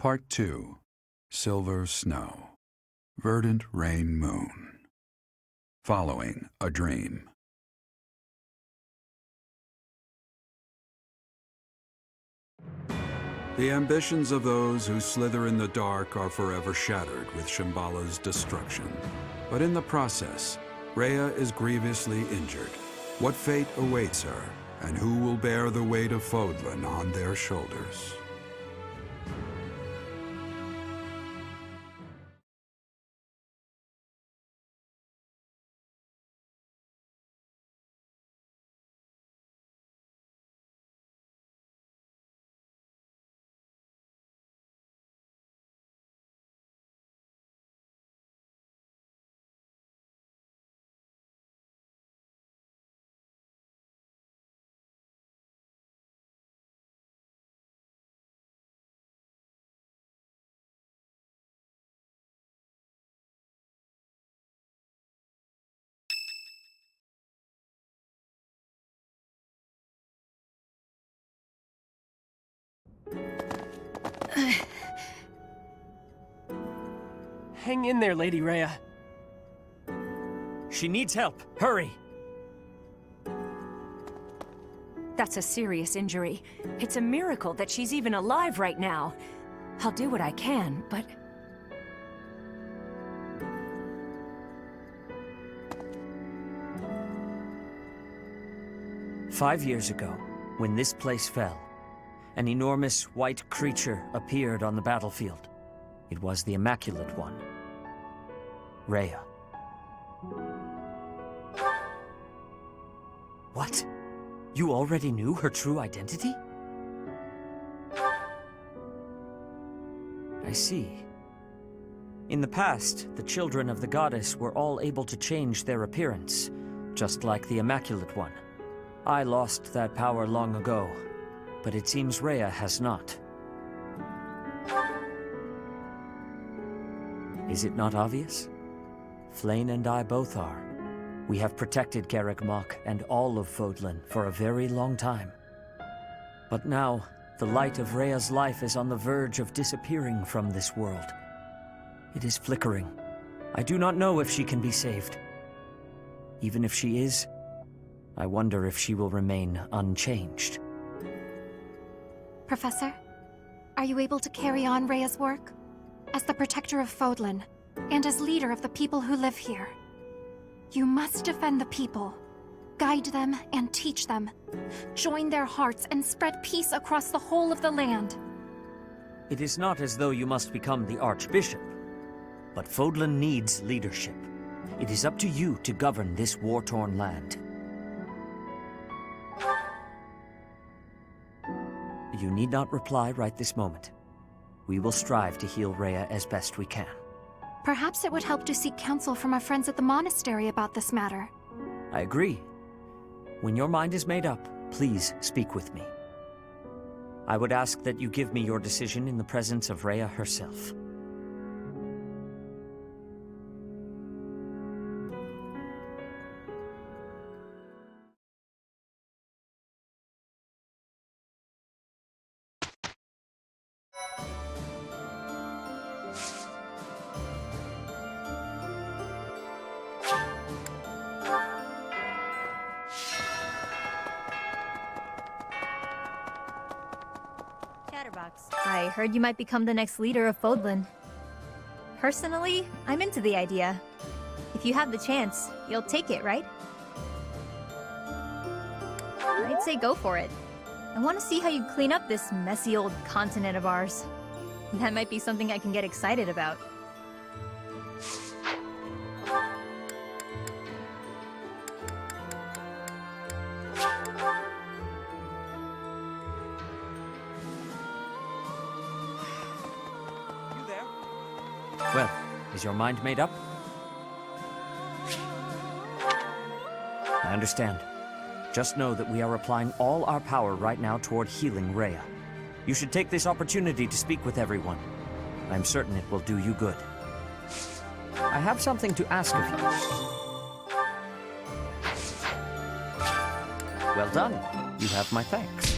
Part 2. Silver Snow. Verdant Rain Moon. Following a Dream. The ambitions of those who slither in the dark are forever shattered with Shambhala's destruction. But in the process, Rhea is grievously injured. What fate awaits her, and who will bear the weight of Fodlan on their shoulders? Hang in there, Lady Rhea. She needs help. Hurry! That's a serious injury. It's a miracle that she's even alive right now. I'll do what I can, but... "5 years ago, when this place fell, an enormous white creature appeared on the battlefield. It was the Immaculate One, Rhea." What? You already knew her true identity? I see. In the past, the children of the goddess were all able to change their appearance, just like the Immaculate One. I lost that power long ago, but it seems Rhea has not. Is it not obvious? Flayn and I both are. We have protected Garreg Mach and all of Fodlan for a very long time. But now, the light of Rhea's life is on the verge of disappearing from this world. It is flickering. I do not know if she can be saved. Even if she is, I wonder if she will remain unchanged. Professor, are you able to carry on Rhea's work? As the protector of Fodlan, and as leader of the people who live here. You must defend the people, guide them and teach them, join their hearts and spread peace across the whole of the land. It is not as though you must become the Archbishop, but Fodlan needs leadership. It is up to you to govern this war-torn land. You need not reply right this moment. We will strive to heal Rhea as best we can. Perhaps it would help to seek counsel from our friends at the monastery about this matter. I agree. When your mind is made up, please speak with me. I would ask that you give me your decision in the presence of Rhea herself. I heard you might become the next leader of Fodlan. Personally, I'm into the idea. If you have the chance, you'll take it, right? I'd say go for it. I want to see how you clean up this messy old continent of ours. That might be something I can get excited about. Well, is your mind made up? I understand. Just know that we are applying all our power right now toward healing Rhea. You should take this opportunity to speak with everyone. I'm certain it will do you good. I have something to ask of you. Well done. You have my thanks.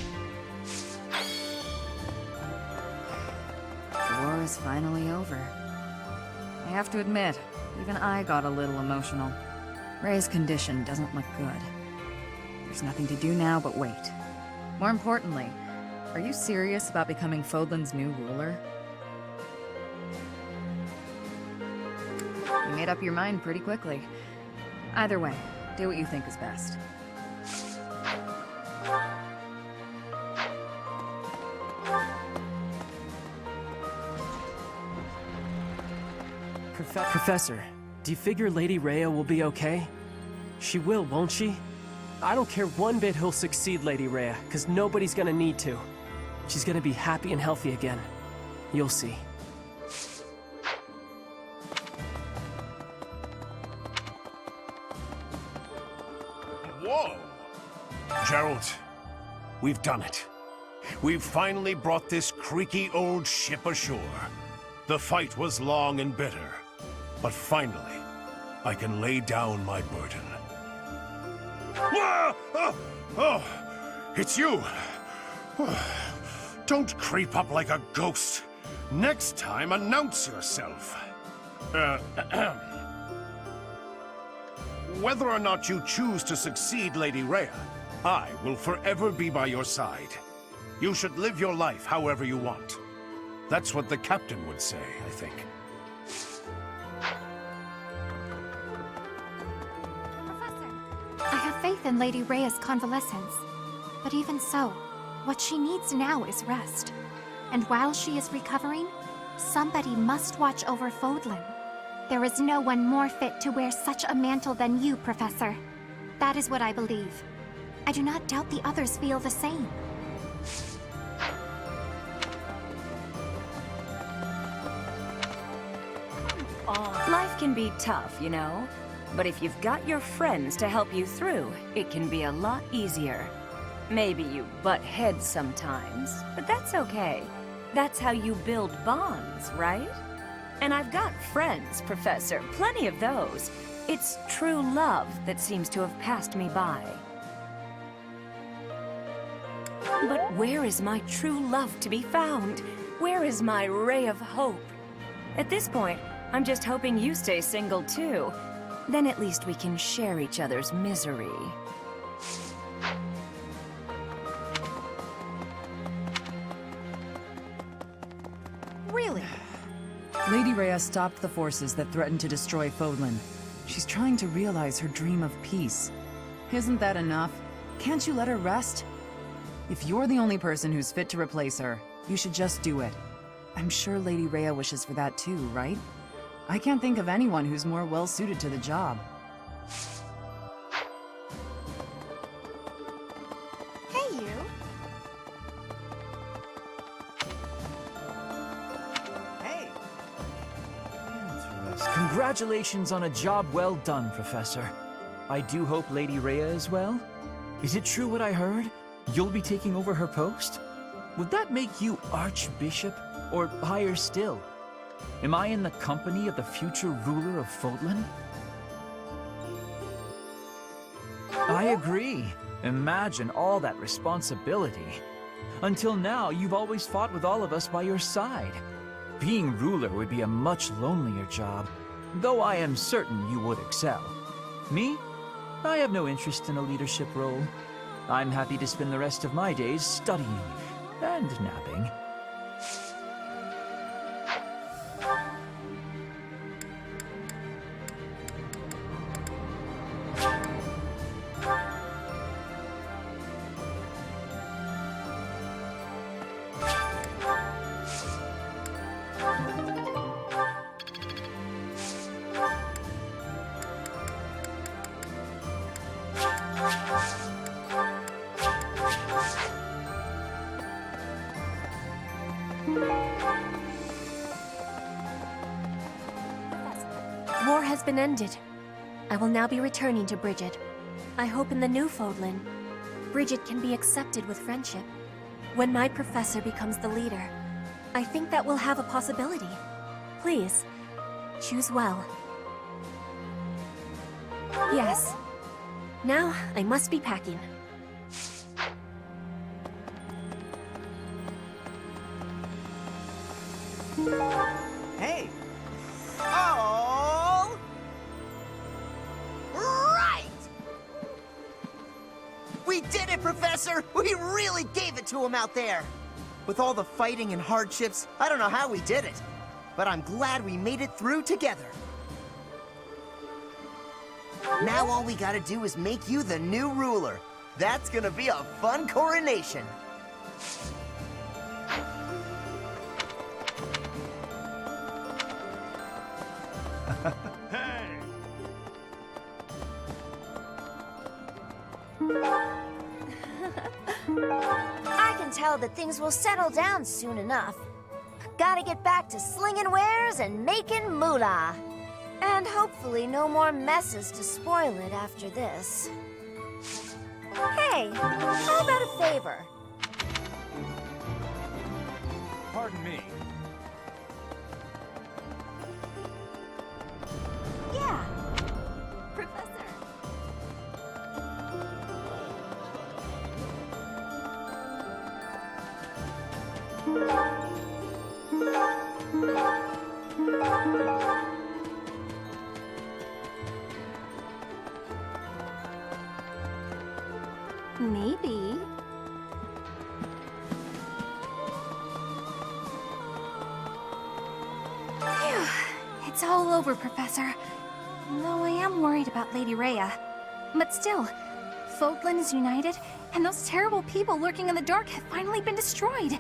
war is finally over. I have to admit, even I got a little emotional. Ray's condition doesn't look good. There's nothing to do now but wait. More importantly, are you serious about becoming Fodlan's new ruler? You made up your mind pretty quickly. Either way, do what you think is best. Professor, do you figure Lady Rhea will be okay? She will, won't she? I don't care one bit who'll succeed Lady Rhea, because nobody's gonna need to. She's gonna be happy and healthy again. You'll see. Whoa! Gerald, we've done it. We've finally brought this creaky old ship ashore. The fight was long and bitter, but finally, I can lay down my burden. Ah! Oh, it's you! Don't creep up like a ghost. Next time, announce yourself. Whether or not you choose to succeed Lady Rhea, I will forever be by your side. You should live your life however you want. That's what the captain would say, I think. Professor, I have faith in Lady Rhea's convalescence. But even so, what she needs now is rest. And while she is recovering, somebody must watch over Fodlan. There is no one more fit to wear such a mantle than you, Professor. That is what I believe. I do not doubt the others feel the same. Life can be tough, you know? But if you've got your friends to help you through, it can be a lot easier. Maybe you butt heads sometimes, but that's okay. That's how you build bonds, right? And I've got friends, Professor, plenty of those. It's true love that seems to have passed me by. But where is my true love to be found? Where is my ray of hope? At this point, I'm just hoping you stay single too. Then at least we can share each other's misery. Really? Lady Rhea stopped the forces that threatened to destroy Fodlan. She's trying to realize her dream of peace. Isn't that enough? Can't you let her rest? If you're the only person who's fit to replace her, you should just do it. I'm sure Lady Rhea wishes for that too, right? I can't think of anyone who's more well-suited to the job. Hey, you! Hey! Congratulations on a job well done, Professor. I do hope Lady Rhea is well. Is it true what I heard? You'll be taking over her post? Would that make you Archbishop? Or higher still? Am I in the company of the future ruler of Fodlan? I agree. Imagine all that responsibility. Until now, you've always fought with all of us by your side. Being ruler would be a much lonelier job, though I am certain you would excel. Me? I have no interest in a leadership role. I'm happy to spend the rest of my days studying and napping. War has been ended. I will now be returning to Bridget. I hope in the new Fodlan, Bridget can be accepted with friendship. When my professor becomes the leader, I think that we'll have a possibility. Please, choose well. Yes. Now, I must be packing. Hey! Oh! Right! We did it, Professor! We really gave it to him out there! With all the fighting and hardships, I don't know how we did it. But I'm glad we made it through together. Now all we gotta do is make you the new ruler. That's gonna be a fun coronation. Hey! I can tell that things will settle down soon enough. Gotta get back to slinging wares and making moolah. And hopefully no more messes to spoil it after this. Hey, how about a favor? Pardon me. Yeah. Professor. Maybe. Phew. It's all over, Professor. Though I am worried about Lady Rhea. But still, Fodlan is united, and those terrible people lurking in the dark have finally been destroyed.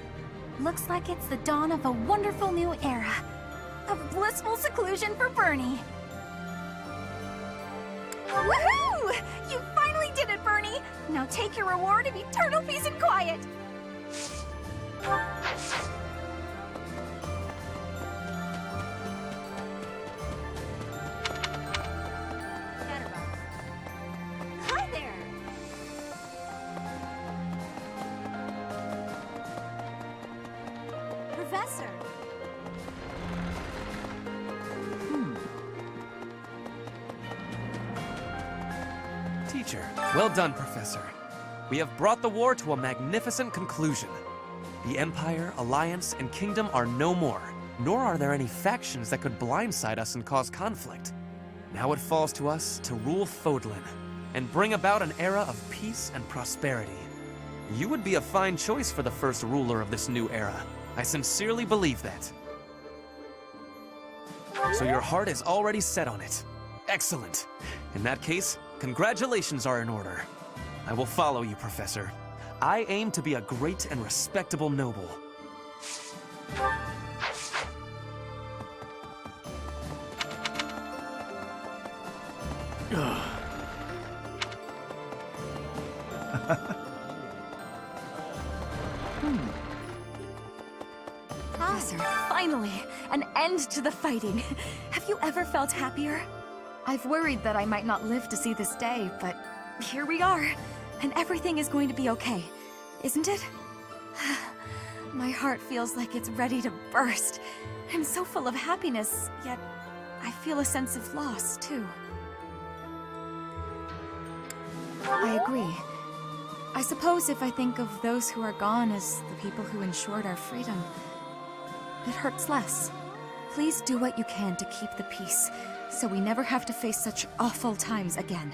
Looks like it's the dawn of a wonderful new era. Of blissful seclusion for Bernie. Woohoo! You finally did it, Bernie! Now take your reward of eternal peace and quiet! Hi there. Professor. Teacher. Well done, Professor. We have brought the war to a magnificent conclusion. The Empire, Alliance, and Kingdom are no more, nor are there any factions that could blindside us and cause conflict. Now it falls to us to rule Fodlan and bring about an era of peace and prosperity. You would be a fine choice for the first ruler of this new era. I sincerely believe that. So your heart is already set on it. Excellent. In that case, congratulations are in order. I will follow you, Professor. I aim to be a great and respectable noble. Professor, finally! An end to the fighting. Have you ever felt happier? I've worried that I might not live to see this day, but here we are. And everything is going to be okay, isn't it? My heart feels like it's ready to burst. I'm so full of happiness, yet I feel a sense of loss, too. I agree. I suppose if I think of those who are gone as the people who ensured our freedom, it hurts less. Please do what you can to keep the peace, so we never have to face such awful times again.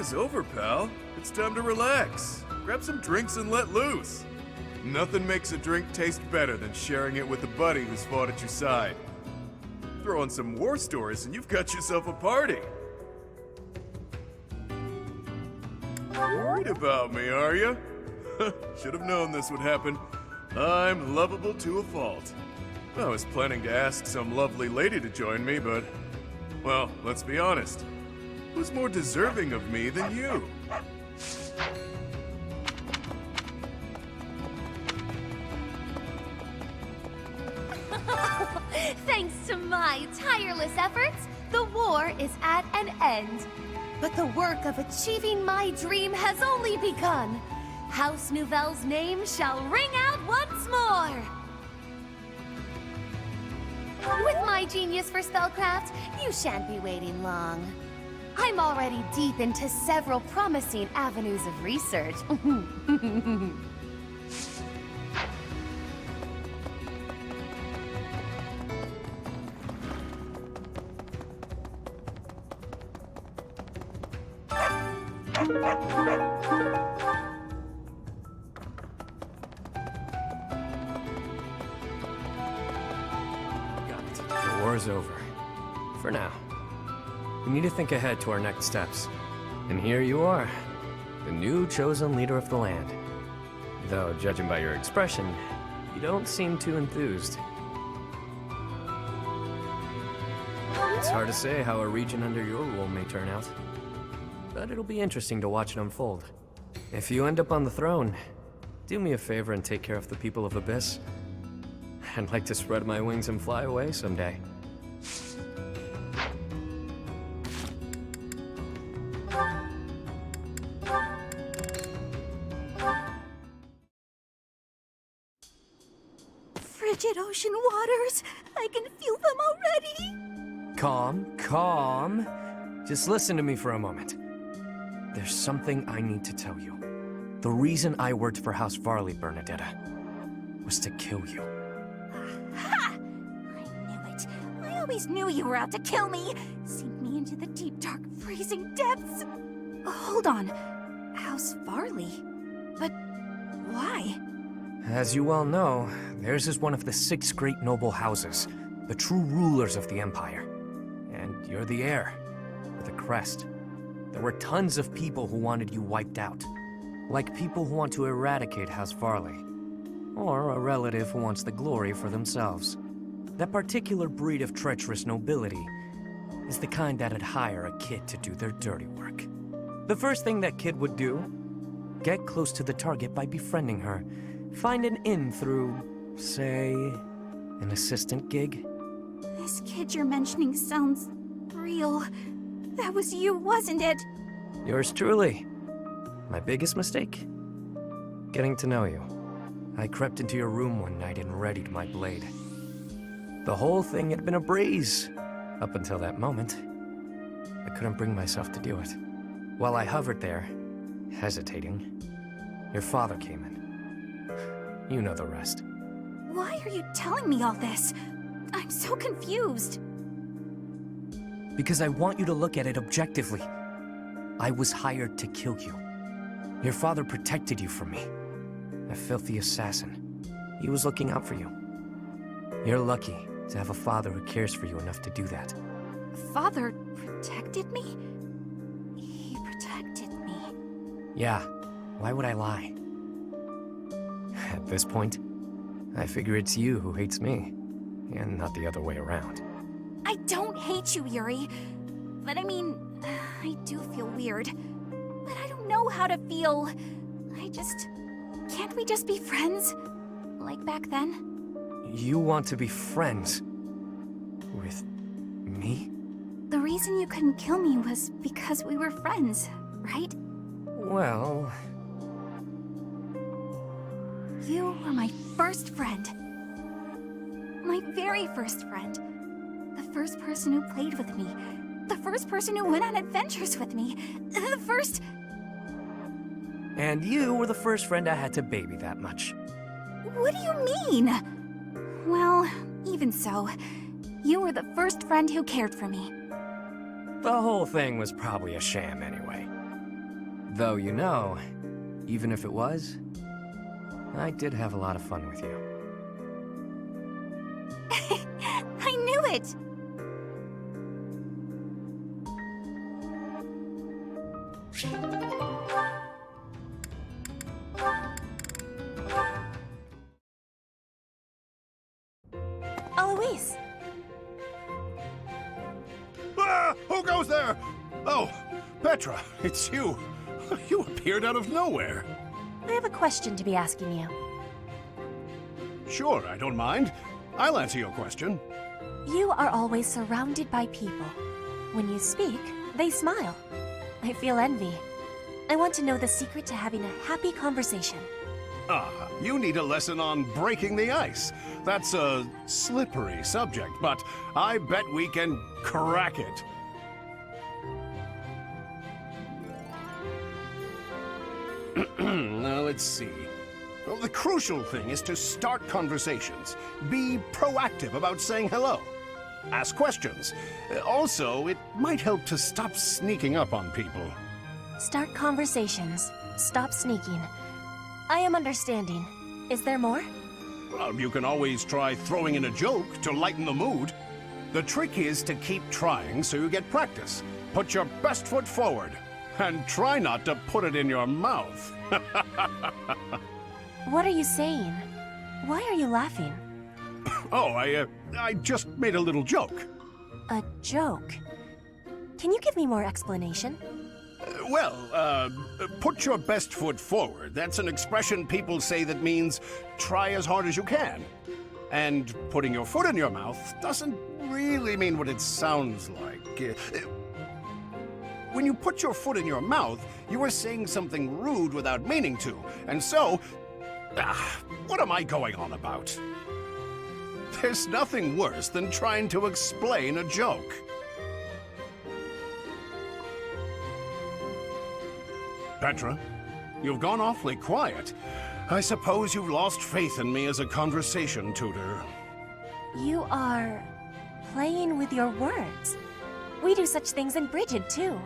is over, pal. It's time to relax. Grab some drinks and let loose. Nothing makes a drink taste better than sharing it with a buddy who's fought at your side. Throw in some war stories and you've got yourself a party. Worried about me, are you? Should have known this would happen. I'm lovable to a fault. I was planning to ask some lovely lady to join me, but... well, let's be honest. Who's more deserving of me than you? Thanks to my tireless efforts, the war is at an end. But the work of achieving my dream has only begun. House Nouvelle's name shall ring out once more. With my genius for spellcraft, you shan't be waiting long. I'm already deep into several promising avenues of research. The war's over. For now. We need to think ahead to our next steps. And here you are, the new chosen leader of the land. Though, judging by your expression, you don't seem too enthused. It's hard to say how a region under your rule may turn out. But it'll be interesting to watch it unfold. If you end up on the throne, do me a favor and take care of the people of Abyss. I'd like to spread my wings and fly away someday. Frigid ocean waters! I can feel them already! Calm, calm. Just listen to me for a moment. There's something I need to tell you. The reason I worked for House Varley, Bernadetta, was to kill you. Ha! I knew it. I always knew you were out to kill me. Sink me into the deep, dark, freezing depths. Hold on. House Varley? But why? As you well know, theirs is one of the 6 great noble houses, the true rulers of the Empire. And you're the heir, with a crest. There were tons of people who wanted you wiped out. Like people who want to eradicate House Varley. Or a relative who wants the glory for themselves. That particular breed of treacherous nobility is the kind that'd hire a kid to do their dirty work. The first thing that kid would do, get close to the target by befriending her. Find an in through, say, an assistant gig. This kid you're mentioning sounds real. That was you, wasn't it? Yours truly. My biggest mistake? Getting to know you. I crept into your room one night and readied my blade. The whole thing had been a breeze, up until that moment. I couldn't bring myself to do it. While I hovered there, hesitating, your father came in. You know the rest. Why are you telling me all this? I'm so confused. Because I want you to look at it objectively. I was hired to kill you. Your father protected you from me. A filthy assassin. He was looking out for you. You're lucky to have a father who cares for you enough to do that. Father protected me? He protected me. Yeah, why would I lie? At this point, I figure it's you who hates me, and not the other way around. I don't hate you, Yuri. But I mean, I do feel weird. But I don't know how to feel. Can't we just be friends? Like back then? You want to be friends with me? The reason you couldn't kill me was because we were friends, right? Well... You were my first friend. My very first friend. The first person who played with me. The first person who went on adventures with me. The first... And you were the first friend I had to baby that much. What do you mean? Well, even so, you were the first friend who cared for me. The whole thing was probably a sham anyway. Though, you know, even if it was, I did have a lot of fun with you. I knew it! Eloise! Ah! Who goes there? Oh, Petra, it's you. You appeared out of nowhere. I have a question to be asking you. Sure, I don't mind. I'll answer your question. You are always surrounded by people. When you speak, they smile. I feel envy. I want to know the secret to having a happy conversation. Ah, you need a lesson on breaking the ice. That's a slippery subject, but I bet we can crack it. Now, let's see. Well, the crucial thing is to start conversations. Be proactive about saying hello. Ask questions. Also, it might help to stop sneaking up on people. Start conversations. Stop sneaking. I am understanding. Is there more? Well, you can always try throwing in a joke to lighten the mood. The trick is to keep trying so you get practice. Put your best foot forward. And try not to put it in your mouth. What are you saying? Why are you laughing? Oh, I just made a little joke. A joke? Can you give me more explanation? Put your best foot forward. That's an expression people say that means try as hard as you can. And putting your foot in your mouth doesn't really mean what it sounds like. When you put your foot in your mouth, you are saying something rude without meaning to. And so, what am I going on about? There's nothing worse than trying to explain a joke. Petra, you've gone awfully quiet. I suppose you've lost faith in me as a conversation tutor. You are playing with your words. We do such things in Brigid, too.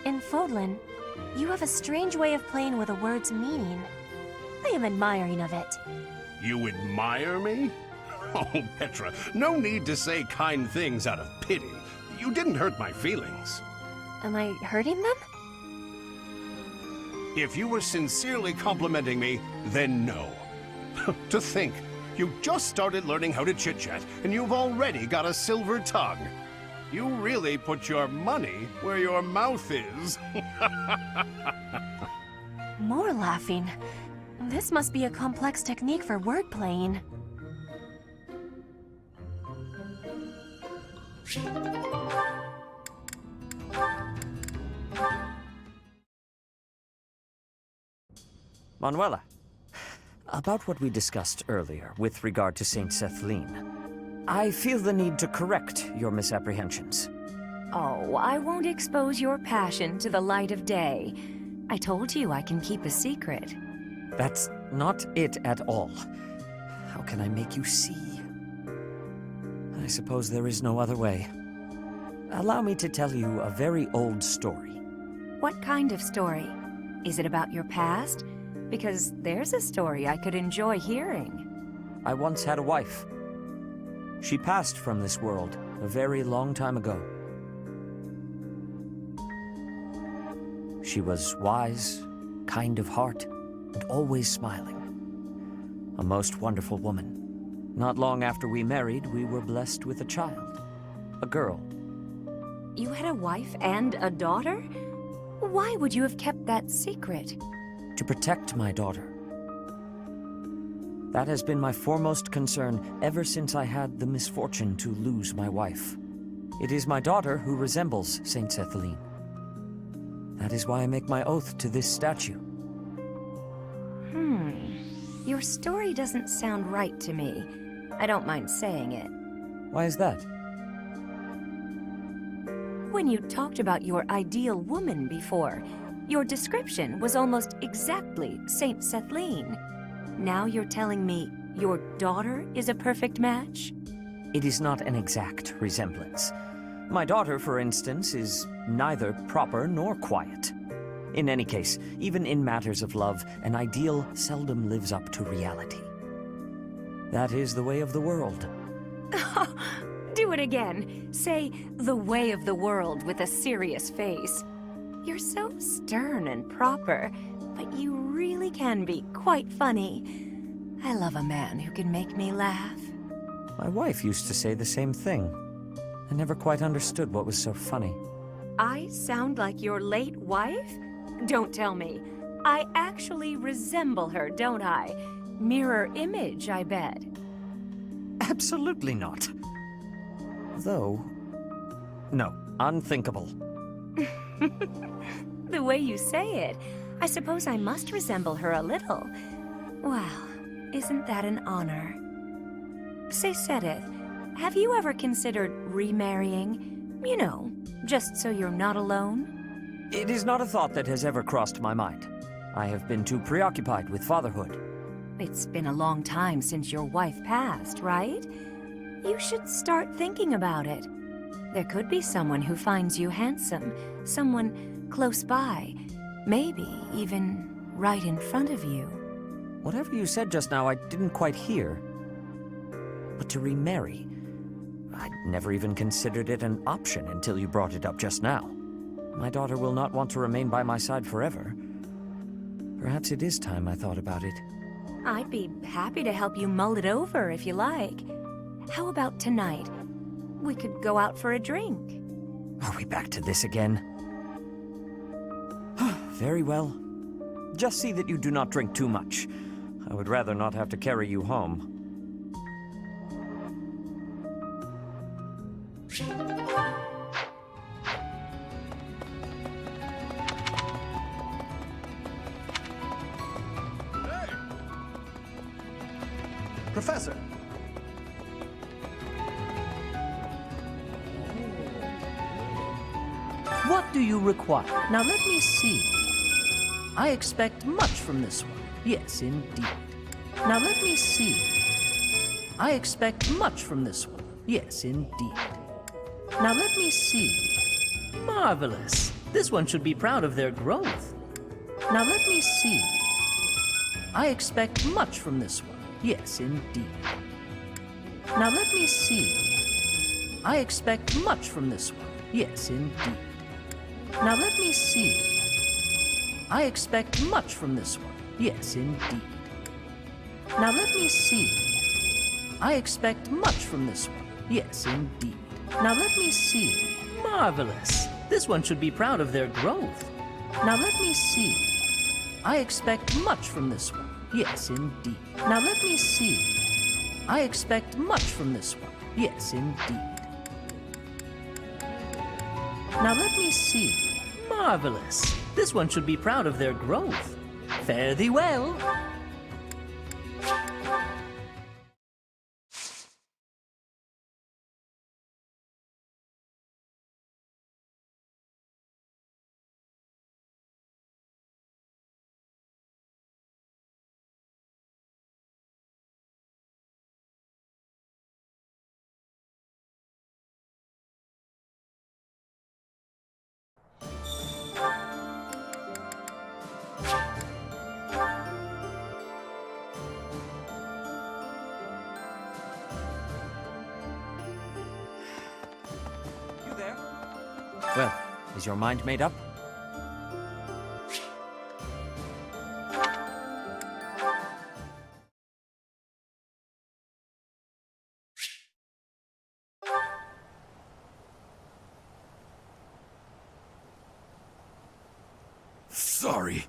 In Fodlan, you have a strange way of playing with a word's meaning. I am admiring of it. You admire me? Oh, Petra, no need to say kind things out of pity. You didn't hurt my feelings. Am I hurting them? If you were sincerely complimenting me, then no. To think, you just started learning how to chit-chat, and you've already got a silver tongue. You really put your money where your mouth is. More laughing. This must be a complex technique for word playing. Manuela, about what we discussed earlier with regard to Saint Cethline. I feel the need to correct your misapprehensions. Oh, I won't expose your passion to the light of day. I told you I can keep a secret. That's not it at all. How can I make you see? I suppose there is no other way. Allow me to tell you a very old story. What kind of story? Is it about your past? Because there's a story I could enjoy hearing. I once had a wife. She passed from this world a very long time ago. She was wise, kind of heart, and always smiling. A most wonderful woman. Not long after we married, we were blessed with a child. A girl. You had a wife and a daughter? Why would you have kept that secret? To protect my daughter. That has been my foremost concern ever since I had the misfortune to lose my wife. It is my daughter who resembles Saint Cethline. That is why I make my oath to this statue. Your story doesn't sound right to me. I don't mind saying it. Why is that? When you talked about your ideal woman before, your description was almost exactly Saint Cethline. Now you're telling me your daughter is a perfect match? It is not an exact resemblance. My daughter, for instance, is neither proper nor quiet. In any case, even in matters of love, an ideal seldom lives up to reality. That is the way of the world. Do it again. Say, the way of the world with a serious face. You're so stern and proper, but you really can be quite funny. I love a man who can make me laugh. My wife used to say the same thing. I never quite understood what was so funny. I sound like your late wife? Don't tell me. I actually resemble her, don't I? Mirror image, I bet. Absolutely not. Though... no, unthinkable. The way you say it, I suppose I must resemble her a little. Well, isn't that an honor? Say, Sedith, have you ever considered remarrying? You know, just so you're not alone? It is not a thought that has ever crossed my mind. I have been too preoccupied with fatherhood. It's been a long time since your wife passed, right? You should start thinking about it. There could be someone who finds you handsome, someone close by, maybe even right in front of you. Whatever you said just now, I didn't quite hear. But to remarry, I'd never even considered it an option until you brought it up just now. My daughter will not want to remain by my side forever. Perhaps it is time I thought about it. I'd be happy to help you mull it over if you like. How about tonight? We could go out for a drink. Are we back to this again? Very well. Just see that you do not drink too much. I would rather not have to carry you home. Professor! What do you require? Now let me see. I expect much from this one. Yes, indeed. Now let me see. I expect much from this one. Yes, indeed. Now let me see. Marvelous. This one should be proud of their growth. Now let me see. I expect much from this one. Yes, indeed. Now let me see. I expect much from this one. Yes, indeed. Now let me see. I expect much from this one. Yes, indeed. Now let me see. I expect much from this one. Yes, indeed. Now let me see. Marvelous. This one should be proud of their growth. Now let me see. I expect much from this one. Yes, indeed. Now let me see. I expect much from this one. Yes, indeed. Now let me see. Marvelous. This one should be proud of their growth. Fare thee well. Well, is your mind made up? Sorry.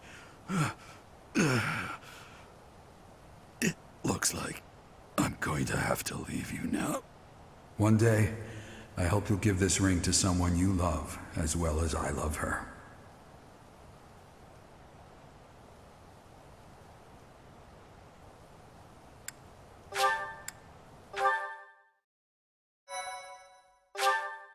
It looks like I'm going to have to leave you now. One day, I hope you'll give this ring to someone you love as well as I love her.